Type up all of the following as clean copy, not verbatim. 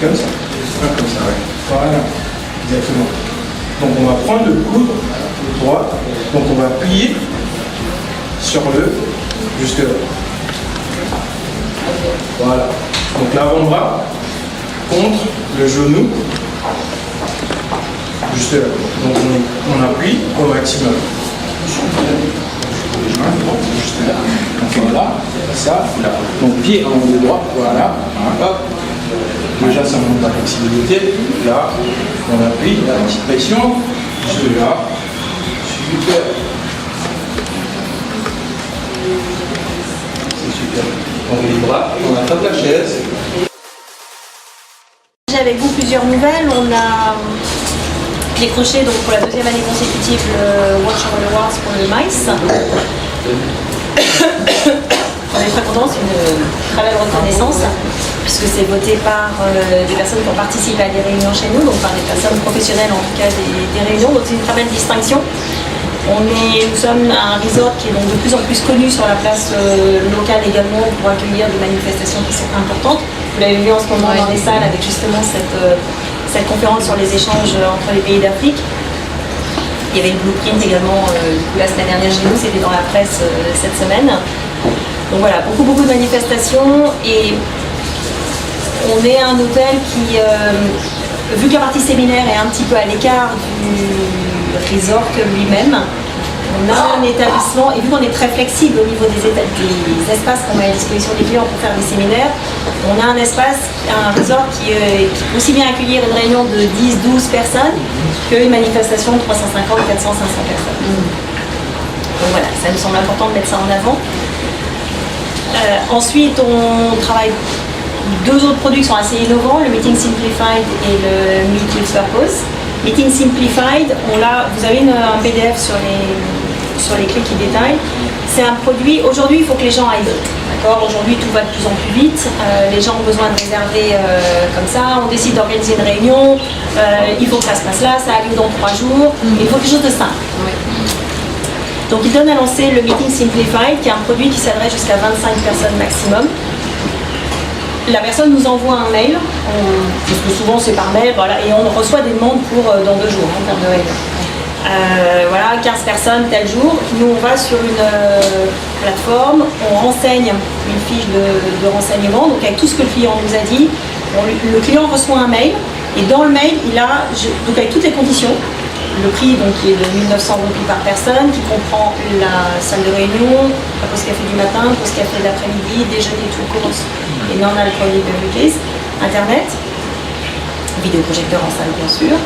Comme ça. Pas comme ça, ouais. Voilà. Exactement. Donc on va prendre le coude droit. Donc on va plier sur le juste là. Voilà. Donc l'avant-bras contre le genou. Juste là. Donc on appuie au maximum. Juste là. Donc voilà, ça, là. Donc pied en haut de droit, voilà. Hop. Déjà ça monte la flexibilité. Là, on appuie, la petite pression. Juste là. Super. C'est super. Donc les bras, on attrape la chaise. J'ai avec vous plusieurs nouvelles. On a décroché donc pour la deuxième année consécutive le Watch Over Awards pour le MICE. On est très contents, c'est une très belle reconnaissance puisque c'est voté par des personnes qui ont participé à des réunions chez nous, donc par des personnes professionnelles en tout cas des réunions, donc c'est une très belle distinction. Nous sommes un resort qui est donc de plus en plus connu sur la place locale également pour accueillir des manifestations qui sont importantes. Vous l'avez vu en ce moment dans les salles avec justement cette conférence sur les échanges entre les pays d'Afrique. Il y avait une blueprint également la semaine dernière chez nous, c'était dans la presse cette semaine. Donc voilà, beaucoup de manifestations et on est un hôtel qui, vu que la partie séminaire est un petit peu à l'écart du resort lui-même, on a un établissement, et vu qu'on est très flexible au niveau des espaces qu'on met à disposition des clients pour faire des séminaires, on a un resort qui peut aussi bien accueillir une réunion de 10-12 personnes qu'une manifestation de 350, 400, 500 personnes. Donc voilà, ça nous semble important de mettre ça en avant. Ensuite, on travaille deux autres produits qui sont assez innovants, le Meeting Simplified et le Meet with Purpose. Meeting Simplified, vous avez un PDF sur les clés qui détaillent. C'est un produit, aujourd'hui il faut que les gens aillent. D'accord, aujourd'hui tout va de plus en plus vite, les gens ont besoin de réserver comme ça, on décide d'organiser une réunion, il faut que ça se passe là, ça a lieu dans 3 jours, il faut quelque chose de simple. Donc il donne à lancer le Meeting Simplified, qui est un produit qui s'adresse jusqu'à 25 personnes maximum. La personne nous envoie un mail, parce que souvent c'est par mail, voilà, et on reçoit des demandes pour dans 2 jours en termes de réunion. Voilà, 15 personnes tel jour. Nous on va sur une plateforme, on renseigne une fiche de renseignement, donc avec tout ce que le client nous a dit. Le client reçoit un mail et dans le mail il a, donc avec toutes les conditions, le prix donc, qui est de 1900 roupies par personne, qui comprend la salle de réunion, la pause café du matin, pause café de l'après-midi, déjeuner tout course et non-alcoolique beverages, internet, vidéoprojecteur en salle bien sûr.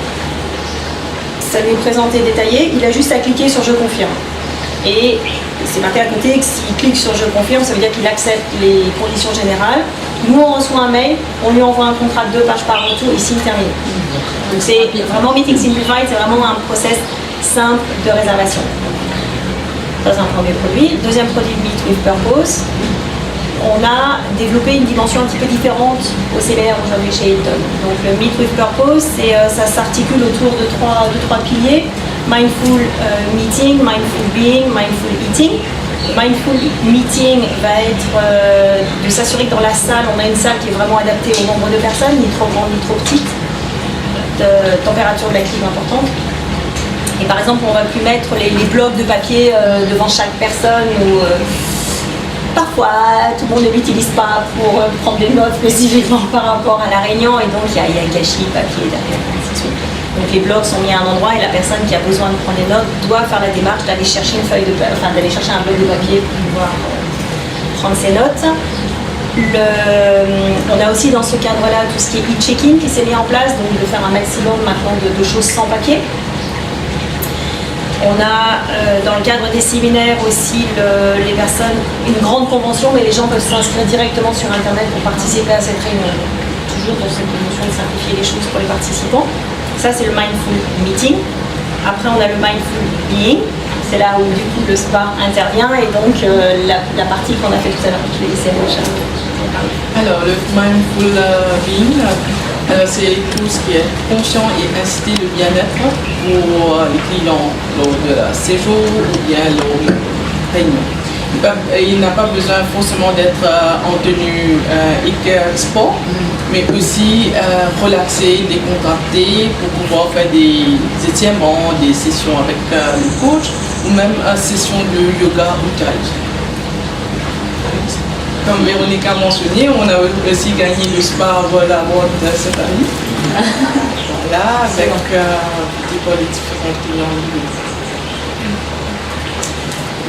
Ça lui est présenté détaillé, il a juste à cliquer sur je confirme. Et c'est marqué à côté que s'il clique sur je confirme, ça veut dire qu'il accepte les conditions générales. Nous on reçoit un mail, on lui envoie un contrat de 2 pages par retour, ici il termine. Donc c'est vraiment Meeting Simplified, c'est vraiment un process simple de réservation. Ça c'est un premier produit. Deuxième produit, Meet with Purpose. On a développé une dimension un petit peu différente au séminaire aujourd'hui chez Hilton. Donc le Meet with Purpose, ça s'articule autour de trois piliers. Mindful Meeting, Mindful Being, Mindful Eating. Mindful Meeting va être de s'assurer que dans la salle, on a une salle qui est vraiment adaptée au nombre de personnes, ni trop grande ni trop petite, de température de la clim importante. Et par exemple, on ne va plus mettre les blocs de papier devant chaque personne ou parfois tout le monde ne l'utilise pas pour prendre des notes spécifiquement par rapport à la réunion et donc il y a gâchis, papier derrière, ainsi de suite. Donc les blocs sont mis à un endroit et la personne qui a besoin de prendre des notes doit faire la démarche d'aller chercher d'aller chercher un bloc de papier pour pouvoir prendre ses notes. On a aussi dans ce cadre-là tout ce qui est e-check-in qui s'est mis en place, donc de faire un maximum maintenant de choses sans papier. On a dans le cadre des séminaires aussi les personnes, une grande convention, mais les gens peuvent s'inscrire directement sur internet pour participer à cette réunion. Toujours dans cette notion de simplifier les choses pour les participants. Ça c'est le Mindful Meeting. Après on a le Mindful Being. C'est là où du coup le spa intervient et donc la partie qu'on a fait tout à l'heure, je vais laisser Rocha. Alors le Mindful Being, c'est tout ce qui est conscient et inciter le bien-être pour les clients lors de la séjour ou bien lors de la réunion. Il n'a pas besoin forcément d'être en tenue hyper sport, mais aussi relaxer, décontracter pour pouvoir faire des étirements, des sessions avec le coach ou même une session de yoga ou tai chi. Comme Véronique a mentionné, on a aussi gagné le Spa Award cette année. Voilà, avec les différents clients.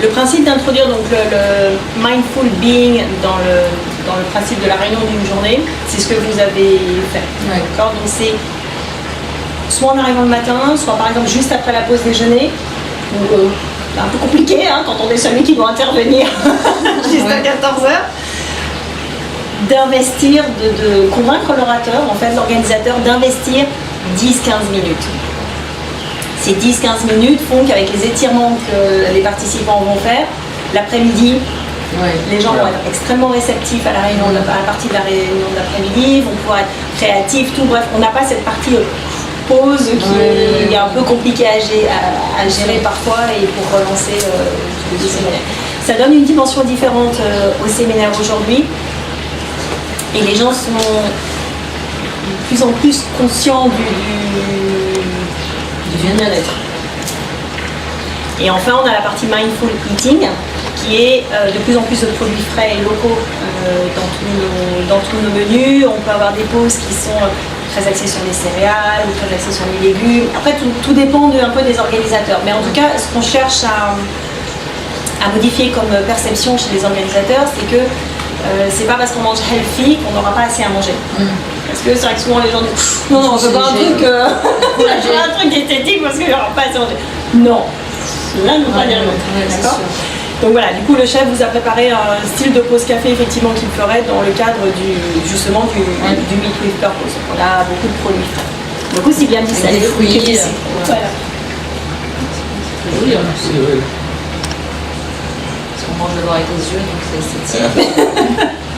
Le principe d'introduire donc le mindful being dans le principe de la réunion d'une journée, c'est ce que vous avez fait. Ouais. D'accord. Donc c'est soit en arrivant le matin, soit par exemple juste après la pause déjeuner, ou un peu compliqué hein, quand on est celui qui doit intervenir jusqu'à 14h, d'investir, de convaincre l'orateur, en fait l'organisateur, d'investir 10-15 minutes. Ces 10-15 minutes font qu'avec les étirements que les participants vont faire, l'après-midi, les gens vont être extrêmement réceptifs à la réunion, à la partie de la réunion de l'après-midi, vont pouvoir être créatifs, tout. Bref, on n'a pas cette partie pause qui est un peu compliquée à gérer parfois et pour relancer le séminaire. Ça donne une dimension différente au séminaire aujourd'hui et les gens sont de plus en plus conscients du bien-être. Et enfin, on a la partie mindful eating qui est de plus en plus de produits frais et locaux dans tous nos menus. On peut avoir des pauses qui sont très axées sur les céréales ou très axées sur les légumes. Après, tout dépend un peu des organisateurs. Mais en tout cas, ce qu'on cherche à modifier comme perception chez les organisateurs, c'est que c'est pas parce qu'on mange healthy qu'on n'aura pas assez à manger. Parce que c'est vrai que souvent les gens disent non, on veut pas un truc esthétique parce qu'il n'y aura pas assez à manger. Non, l'un ne veut pas dire l'autre. D'accord ? Donc voilà, du coup le chef vous a préparé un style de pause café effectivement qu'il ferait dans le cadre du Meet with Purpose. On a beaucoup de produits frais. Donc aussi bien du salé, des fruits. Voilà. Oui, c'est vrai. Parce qu'on mange d'abord avec les yeux, donc c'est esthétique.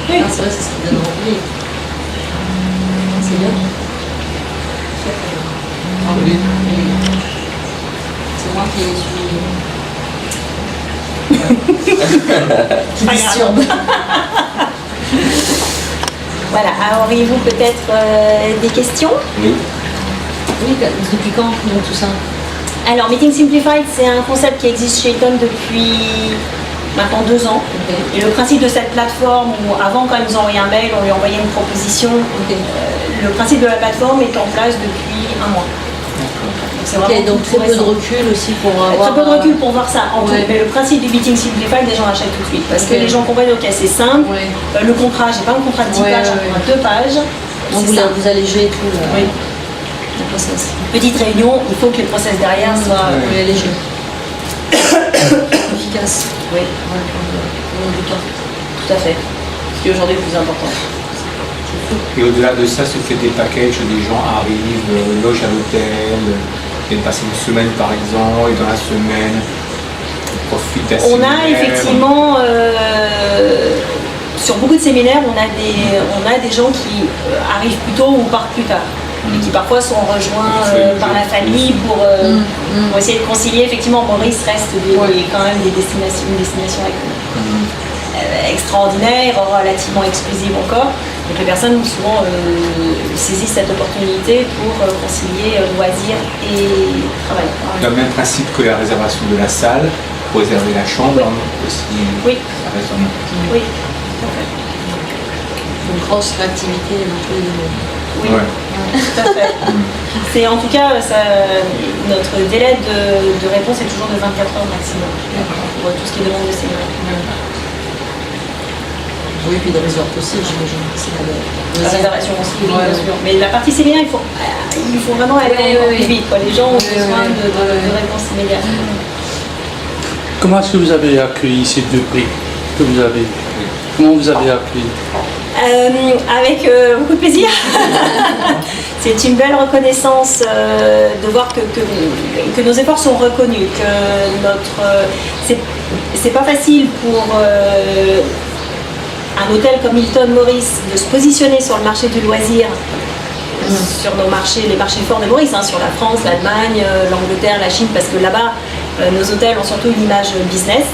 Oui. C'est vrai, c'est ce qui donne envie. C'est bien. C'est moi qui suis... Regarde. Voilà, alors auriez-vous peut-être des questions ? Oui. Oui, depuis quand donc, tout ça? Alors, Meeting Simplified, c'est un concept qui existe chez Eton depuis maintenant 2 ans. Okay. Et le principe de cette plateforme, où avant, quand ils nous ont envoyé un mail, on lui envoyait une proposition. Okay. Le principe de la plateforme est en place depuis 1 mois. Okay, donc très peu de recul aussi pour avoir... Très peu de recul pour voir ça en tout. Mais le principe du Meeting Simplified, les gens l'achètent tout de suite. Parce que les gens comprennent, ok, c'est simple. Le contrat, j'ai pas un contrat de 10 pages, j'ai un contrat de 2 pages. Donc vous allégez tout le process. Petite réunion, il faut que le process derrière soit allégé. Efficace. Oui. Du temps. Tout à fait. Ce qui est aujourd'hui le plus important. Et au-delà de ça, se fait des packages, des gens arrivent, logent à l'hôtel, viennent passer une semaine par exemple, et dans la semaine, ils profitent d'un séminaire. On a effectivement, sur beaucoup de séminaires, on a des gens qui arrivent plus tôt ou partent plus tard. Et qui parfois sont rejoints par la famille pour essayer de concilier. Effectivement, Maurice reste quand même une destination extraordinaire, relativement exclusive encore. Donc les personnes souvent saisissent cette opportunité pour concilier loisirs et travail. Le même principe que la réservation de la salle, pour réserver la chambre, aussi. Oui. Ça reste un... Oui. Une grosse réactivité dans tous les domaines. Oui, tout à fait. C'est en tout cas, notre délai de réponse est toujours de 24 heures maximum pour tout ce qui est demande de séminaire. Oui, puis de resort aussi, j'imagine. La réservation aussi, bien sûr. Mais la partie séminaire, il faut vraiment aller encore plus vite. Les gens ont besoin de réponses immédiates. Comment est-ce que vous avez accueilli ces 2 prix que vous avez? Comment vous avez accueilli? Avec beaucoup de plaisir. C'est une belle reconnaissance de voir que nos efforts sont reconnus, que c'est pas facile pour un hôtel comme Hilton Maurice de se positionner sur le marché du loisir, sur les marchés forts de Maurice, sur la France, l'Allemagne, l'Angleterre, la Chine, parce que là-bas, nos hôtels ont surtout une image business.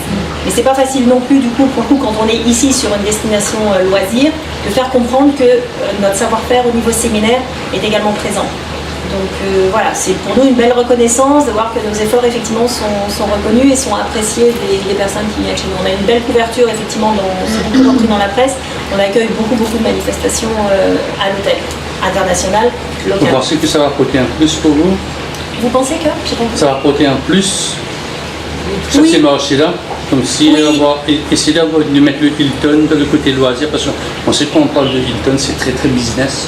Mais c'est pas facile non plus, du coup, quand on est ici sur une destination loisir, de faire comprendre que notre savoir-faire au niveau séminaire est également présent. Donc voilà, c'est pour nous une belle reconnaissance de voir que nos efforts effectivement sont reconnus et sont appréciés des personnes qui viennent chez nous. On a une belle couverture effectivement, c'est beaucoup repris dans la presse. On accueille beaucoup de manifestations à l'hôtel, international, local. Vous pensez que ça va apporter un plus pour vous? Vous pensez que ça va apporter un plus sur oui. ces marchés-là? Comme si oui. essayer de mettre le Hilton de le côté loisir, parce qu'on sait qu'on parle de Hilton, c'est très business.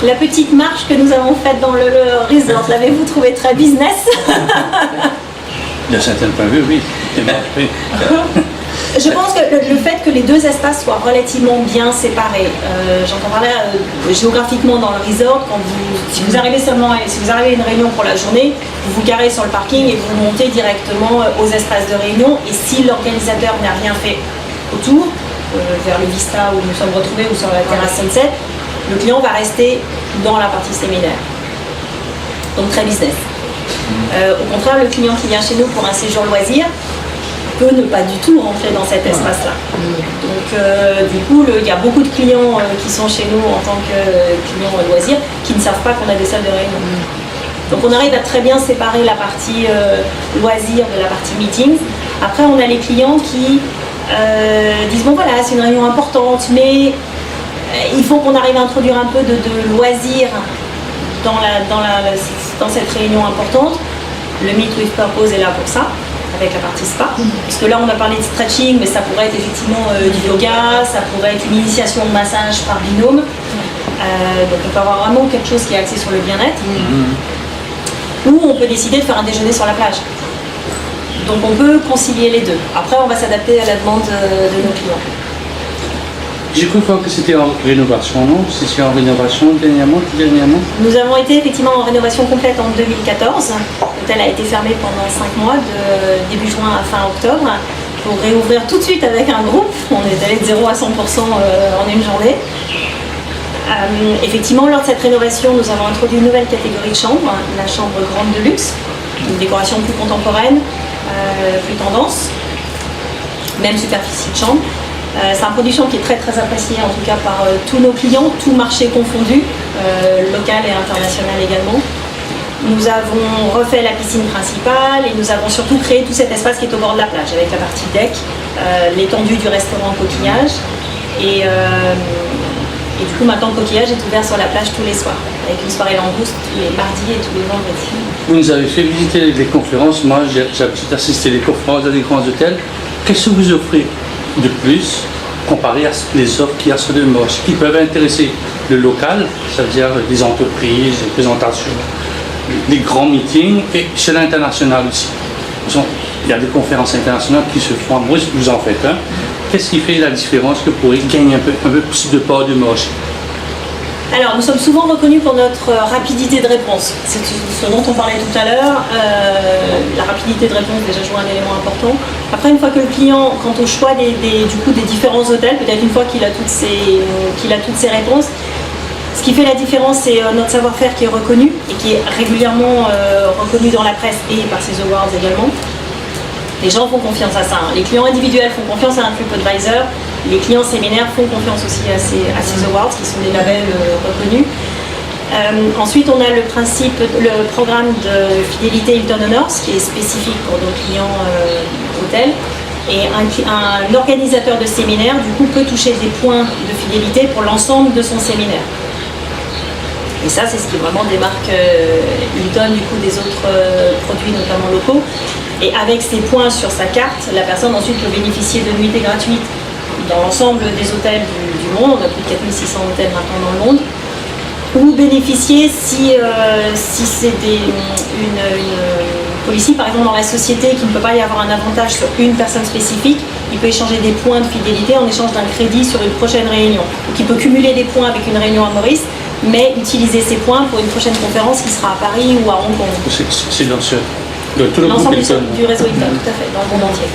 La petite marche que nous avons faite dans le resort, l'avez-vous trouvé très business? D'un certain point de vue, oui. Je pense que le fait que les deux espaces soient relativement bien séparés, j'entends parler géographiquement dans le resort, si vous arrivez seulement, si vous arrivez à une réunion pour la journée, vous vous garez sur le parking et vous montez directement aux espaces de réunion, et si l'organisateur n'a rien fait autour, vers le Vista où nous sommes retrouvés ou sur la terrasse Sunset, le client va rester dans la partie séminaire. Donc très business. Au contraire, le client qui vient chez nous pour un séjour loisir peut ne pas du tout rentrer dans cet espace-là. Donc du coup, il y a beaucoup de clients qui sont chez nous en tant que clients loisirs qui ne savent pas qu'on a des salles de réunion. Donc on arrive à très bien séparer la partie loisirs de la partie meetings. Après, on a les clients qui disent bon voilà, c'est une réunion importante, mais il faut qu'on arrive à introduire un peu de loisirs dans cette réunion importante. Le Meet with Purpose est là pour ça, avec la partie spa. Parce que là, on a parlé de stretching, mais ça pourrait être effectivement du yoga, ça pourrait être une initiation de massage par binôme. Donc on peut avoir vraiment quelque chose qui est axé sur le bien-être. Ou on peut décider de faire un déjeuner sur la plage. Donc on peut concilier les deux. Après, on va s'adapter à la demande de nos clients. J'ai cru voir que c'était en rénovation, non? C'est en rénovation dernièrement? Nous avons été effectivement en rénovation complète en 2014. L'hôtel a été fermé pendant 5 mois, de début juin à fin octobre, pour réouvrir tout de suite avec un groupe. On est allé de 0 à 100% en une journée. Effectivement, lors de cette rénovation, nous avons introduit une nouvelle catégorie de chambre, la chambre grande de luxe, une décoration plus contemporaine, plus tendance, même superficie de chambre. C'est un produit chambre qui est très apprécié en tout cas par tous nos clients, tout marché confondu, local et international également. Nous avons refait la piscine principale et nous avons surtout créé tout cet espace qui est au bord de la plage avec la partie deck, l'étendue du restaurant Coquillage et du coup maintenant Coquillage est ouvert sur la plage tous les soirs avec une soirée langouste tous les mardis et tous les vendredis. Vous nous avez fait visiter des conférences, moi j'ai assisté à des conférences dans des grands hôtels. Qu'est-ce que vous offrez de plus comparé à les offres qu'il y a sur le marché qui peuvent intéresser le local, c'est-à-dire des entreprises, des présentations, des grands meetings, et chez l'international aussi. Il y a des conférences internationales qui se font, moi vous en faites un. Qu'est-ce qui fait la différence que vous pourrez gagner un peu plus de part du marché? Alors, nous sommes souvent reconnus pour notre rapidité de réponse. C'est ce dont on parlait tout à l'heure. La rapidité de réponse déjà joue un élément important. Après, une fois que le client, quant au choix des différents hôtels, peut-être une fois qu'il a toutes ses réponses, ce qui fait la différence, c'est notre savoir-faire qui est reconnu et qui est régulièrement reconnu dans la presse et par ses awards également. Les gens font confiance à ça. Les clients individuels font confiance à un TripAdvisor. Les clients séminaires font confiance aussi à ces awards, qui sont des labels reconnus. Ensuite, on a le programme de fidélité Hilton Honors, qui est spécifique pour nos clients hôtels. Et un organisateur de séminaire, du coup, peut toucher des points de fidélité pour l'ensemble de son séminaire. Et ça, c'est ce qui vraiment démarque Hilton du coup des autres produits, notamment locaux. Et avec ces points sur sa carte, la personne ensuite peut bénéficier de nuitées gratuites dans l'ensemble des hôtels du monde. On a plus de 4600 hôtels maintenant dans le monde. Ou bénéficier si c'est une policy, par exemple dans la société, qui ne peut pas y avoir un avantage sur une personne spécifique, il peut échanger des points de fidélité en échange d'un crédit sur une prochaine réunion. Donc il peut cumuler des points avec une réunion à Maurice, mais utiliser ces points pour une prochaine conférence qui sera à Paris ou à Hong Kong. C'est dans tout le l'ensemble groupe du réseau Hilton, tout à fait, dans le monde entier.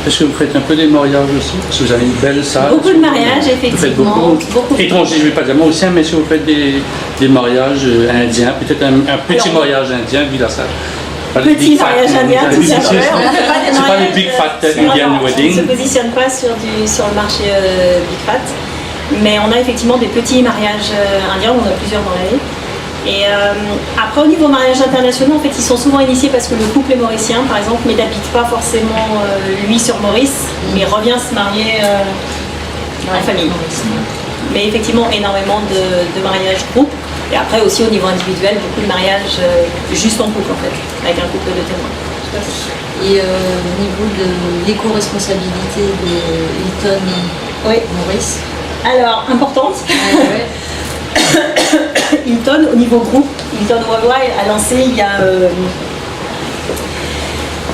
Est-ce que vous faites un peu des mariages aussi? Parce que vous avez une belle salle. Beaucoup de mariages, effectivement. Vous faites beaucoup. Étrangers, je ne vais pas dire moi aussi, mais si vous faites des mariages indiens, peut-être un petit mariage indien vu la salle. Petit mariage indien, tout ça. C'est pas les big fat Indian On ne se wedding. positionne pas sur le marché big fat, mais on a effectivement des petits mariages indiens, on en a plusieurs dans l'année. Et après, au niveau mariage internationaux, en fait, ils sont souvent initiés parce que le couple est mauricien, par exemple, mais n'habite pas forcément lui sur Maurice, mais revient se marier en famille. Mais effectivement, énormément de mariages groupes. Et après aussi au niveau individuel, beaucoup de mariages juste en couple en fait, avec un couple de témoins. Et au niveau de l'éco-responsabilité de Hilton Maurice. Alors, importante. Ouais. Hilton, au niveau groupe, Hilton Worldwide a lancé il y a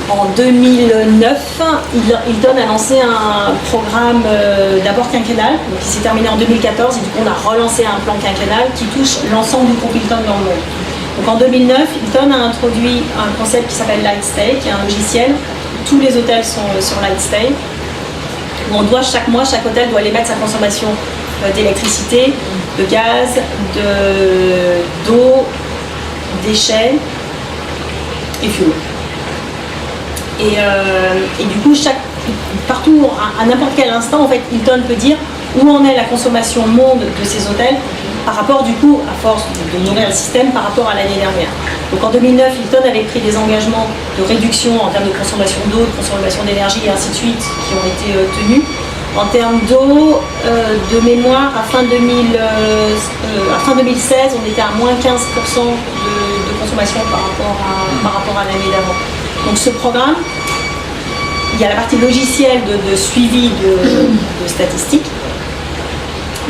en 2009, Hilton a lancé un programme d'abord quinquennal, donc qui s'est terminé en 2014 et du coup on a relancé un plan quinquennal qui touche l'ensemble du groupe Hilton dans le monde. Donc en 2009, Hilton a introduit un concept qui s'appelle Lightstay, qui est un logiciel. Tous les hôtels sont sur Lightstay, où on doit chaque mois, chaque hôtel doit aller mettre sa consommation d'électricité, de gaz, d'eau, déchets et fuel. Et du coup, partout, à n'importe quel instant, en fait, Hilton peut dire où en est la consommation monde de ces hôtels par rapport, du coup, à force de nourrir le système, par rapport à l'année dernière. Donc en 2009, Hilton avait pris des engagements de réduction en termes de consommation d'eau, de consommation d'énergie et ainsi de suite, qui ont été tenus. En termes d'eau, de mémoire, à fin 2016, on était à moins 15% de consommation par rapport à l'année d'avant. Donc ce programme, il y a la partie logicielle de suivi de statistiques,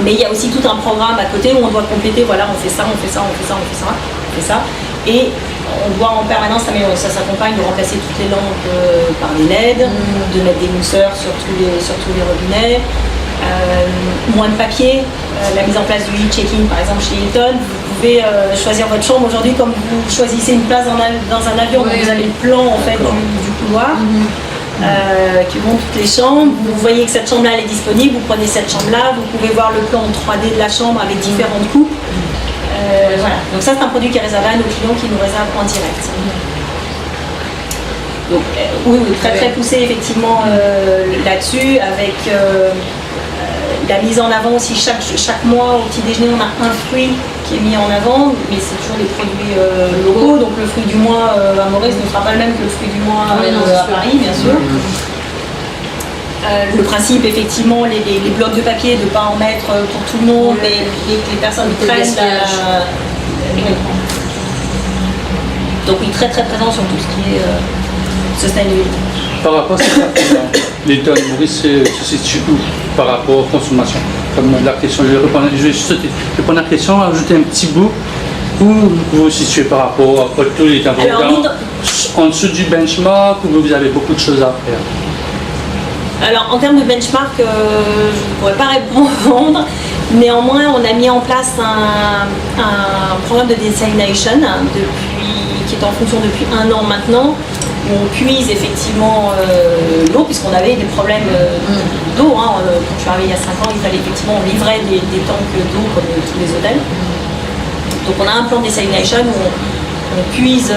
mais il y a aussi tout un programme à côté où on doit compléter, voilà, on fait ça, on fait ça, on fait ça, on fait ça, on fait ça, et on doit en permanence améliorer. Ça s'accompagne de remplacer toutes les lampes par des LED, de mettre des mousseurs sur tous les robinets, moins de papier, la mise en place du e-check-in par exemple chez Hilton. Vous pouvez choisir votre chambre aujourd'hui comme vous choisissez une place dans un avion, donc vous avez le plan en fait du couloir. Qui montre toutes les chambres, vous voyez que cette chambre-là elle est disponible, vous prenez cette chambre-là, vous pouvez voir le plan en 3D de la chambre avec différentes coupes. Voilà. Donc ça c'est un produit qui est réservé à nos clients qui nous réservent en direct. Donc oui, très poussé effectivement là-dessus, avec la mise en avant aussi chaque mois au petit déjeuner on a un fruit qui est mis en avant, mais c'est toujours des produits locaux, donc le fruit du mois à Maurice ne sera pas le même que le fruit du mois à Paris bien sûr. Le principe effectivement, les blocs de papier, de ne pas en mettre pour tout le monde, mais les personnes prennent donc oui, très présent sur tout ce qui est sustainability. Par rapport à ça, l'Hilton Maurice se situe où par rapport aux consommations? Comme la question, je vais prendre la question, ajouter un petit bout. Où vous vous situez par rapport à tous les temps en dessous du benchmark, où vous avez beaucoup de choses à faire? Alors en termes de benchmark, je ne pourrais pas répondre. Néanmoins, on a mis en place un programme de desalination qui est en fonction depuis 1 an maintenant, où on puise effectivement l'eau, puisqu'on avait des problèmes d'eau. Quand je suis arrivée il y a 5 ans, il fallait effectivement, on livrait des tanks d'eau comme tous les hôtels. Donc on a un plan de desalination où on puise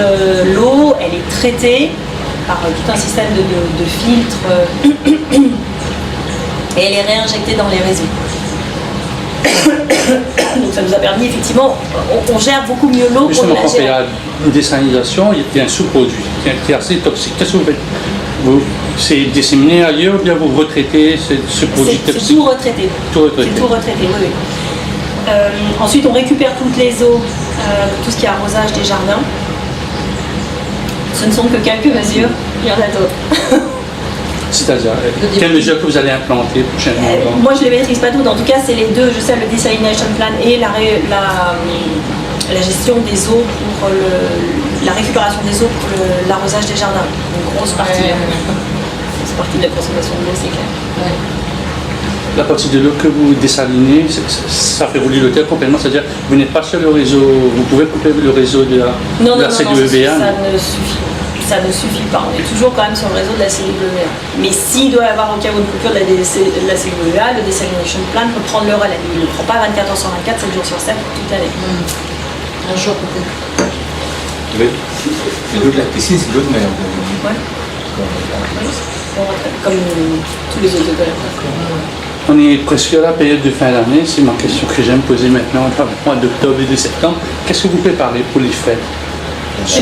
l'eau, elle est traitée par tout un système de filtres et elle est réinjectée dans les réseaux. Donc ça nous a permis effectivement, on gère beaucoup mieux l'eau pour justement, la quand il y gérer. a une désalinisation, il y a un sous-produit qui est assez toxique. Qu'est-ce que vous faites? C'est disséminé ailleurs ou bien vous retraitez ce produit toxique? C'est tout retraité. Tout retraité. C'est tout retraité, oui. Ensuite, on récupère toutes les eaux, tout ce qui est arrosage des jardins. Ce ne sont que quelques mesures, il y en a d'autres. C'est-à-dire, quelles mesures que vous allez implanter prochainement? Moi, je ne les maîtrise pas toutes. En tout cas, c'est les deux. Je sais le desalination plan et la gestion des eaux pour la récupération des eaux pour l'arrosage des jardins. Une grosse partie. Grosse partie de la consommation de l'eau, c'est clair. Ouais. La partie de l'eau que vous dessalinez, ça fait rouler l'hôtel complètement, c'est-à-dire vous n'êtes pas sur le réseau, vous pouvez couper le réseau de la CWA. Ça ne suffit pas, on est toujours quand même sur le réseau de la CWA. Mais s'il doit y avoir au cas où une coupure de la CWA, le desalination plan peut prendre le relais. Il ne prend pas 24 heures sur 24, 7 jours sur 7, toute l'année. Un jour peut-être. L'eau de la piscine, c'est l'eau de mer. Ouais. Comme tous les autres hôtels. On est presque à la période de fin d'année, c'est ma question que j'aime poser maintenant, dans le mois d'octobre et de septembre. Qu'est-ce que vous préparez pour les fêtes?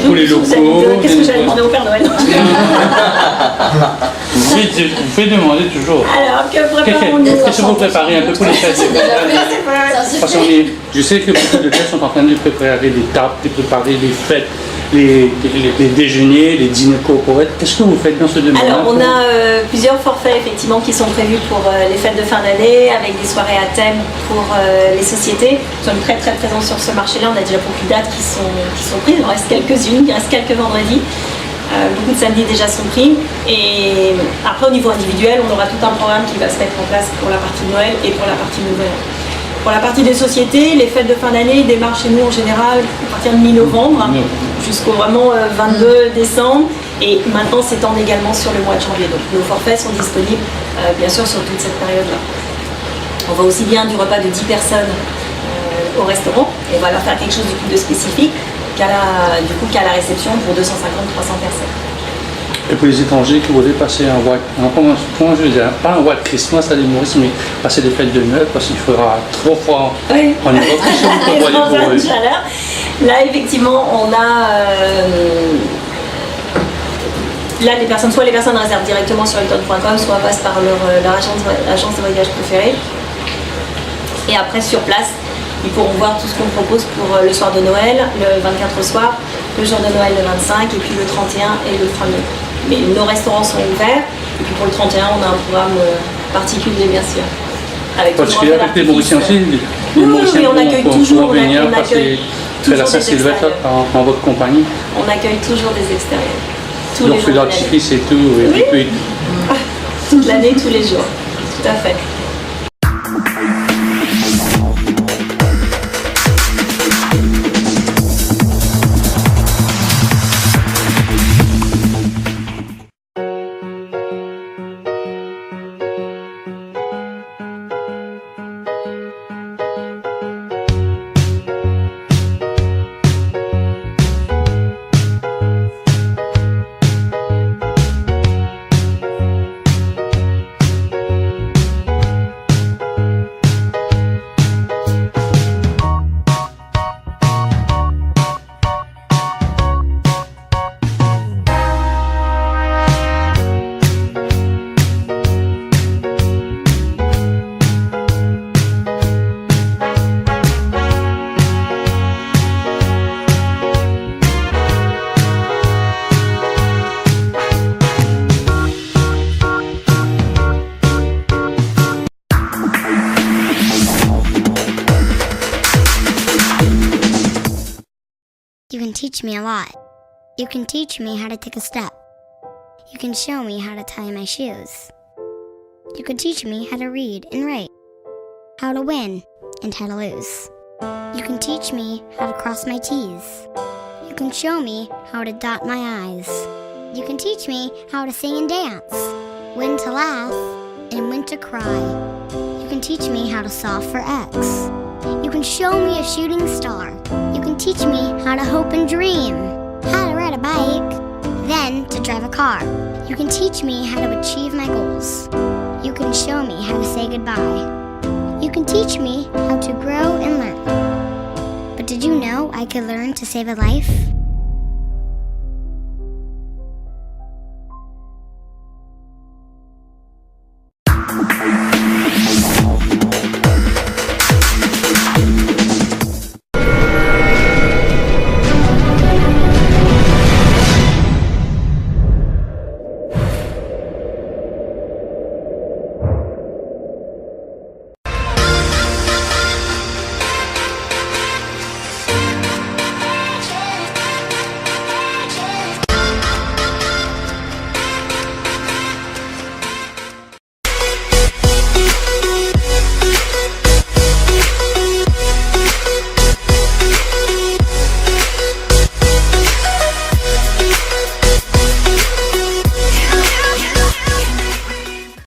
Pour les locaux? Qu'est-ce que j'allais demander au Père Noël? Vous pouvez demander toujours. Alors, que préparons-nous? Qu'est-ce que vous préparez un peu pour les fêtes? Parce que je sais que beaucoup de gens sont en train de préparer les tables, de préparer les fêtes, les déjeuners, les dîners corporate. Qu'est-ce que vous faites dans ce domaine? Alors, on a plusieurs forfaits effectivement qui sont prévus pour les fêtes de fin d'année, avec des soirées à thème pour les sociétés. Nous sommes très très présents sur ce marché-là. On a déjà beaucoup de dates qui sont prises. Il en reste quelques-unes, il reste quelques vendredis. Beaucoup de samedis déjà sont pris. Et après, au niveau individuel, on aura tout un programme qui va se mettre en place pour la partie Noël et pour la partie Nouvel An. Pour la partie des sociétés, les fêtes de fin d'année démarrent chez nous en général à partir de mi-novembre jusqu'au vraiment 22 décembre. Et maintenant s'étendent également sur le mois de janvier. Donc nos forfaits sont disponibles bien sûr sur toute cette période-là. On va aussi bien du repas de 10 personnes au restaurant. On va leur faire quelque chose de spécifique qu'à la réception pour 250-300 personnes. Et pour les étrangers qui voudraient passer comment je veux dire, pas un White Christmas à l'humorisme, mais passer des fêtes de Noël parce qu'il fera trop froid en Europe. Là, effectivement, on a là les personnes réservent directement sur hilton.com, soit passent par leur agence de voyage préférée. Et après, sur place, ils pourront voir tout ce qu'on propose pour le soir de Noël, le 24 au soir, le jour de Noël le 25, et puis le 31 et le 3 mai. Mais nos restaurants sont ouverts, et puis pour le 31, on a un programme particulier, bien sûr. Parce qu'il y a avec les Mauriciens aussi, oui, on accueille toujours, venir passer la Saint-Sylvestre en votre compagnie. On accueille toujours des extérieurs. Donc feu d'artifice et tout. Oui. Toute l'année, tous les jours. Tout à fait. You can teach me a lot. You can teach me how to take a step. You can show me how to tie my shoes. You can teach me how to read and write, how to win and how to lose. You can teach me how to cross my T's. You can show me how to dot my I's. You can teach me how to sing and dance, when to laugh and when to cry. You can teach me how to solve for X. You can show me a shooting star. You can teach me how to hope and dream, how to ride a bike, then to drive a car. You can teach me how to achieve my goals. You can show me how to say goodbye. You can teach me how to grow and learn. But did you know I could learn to save a life?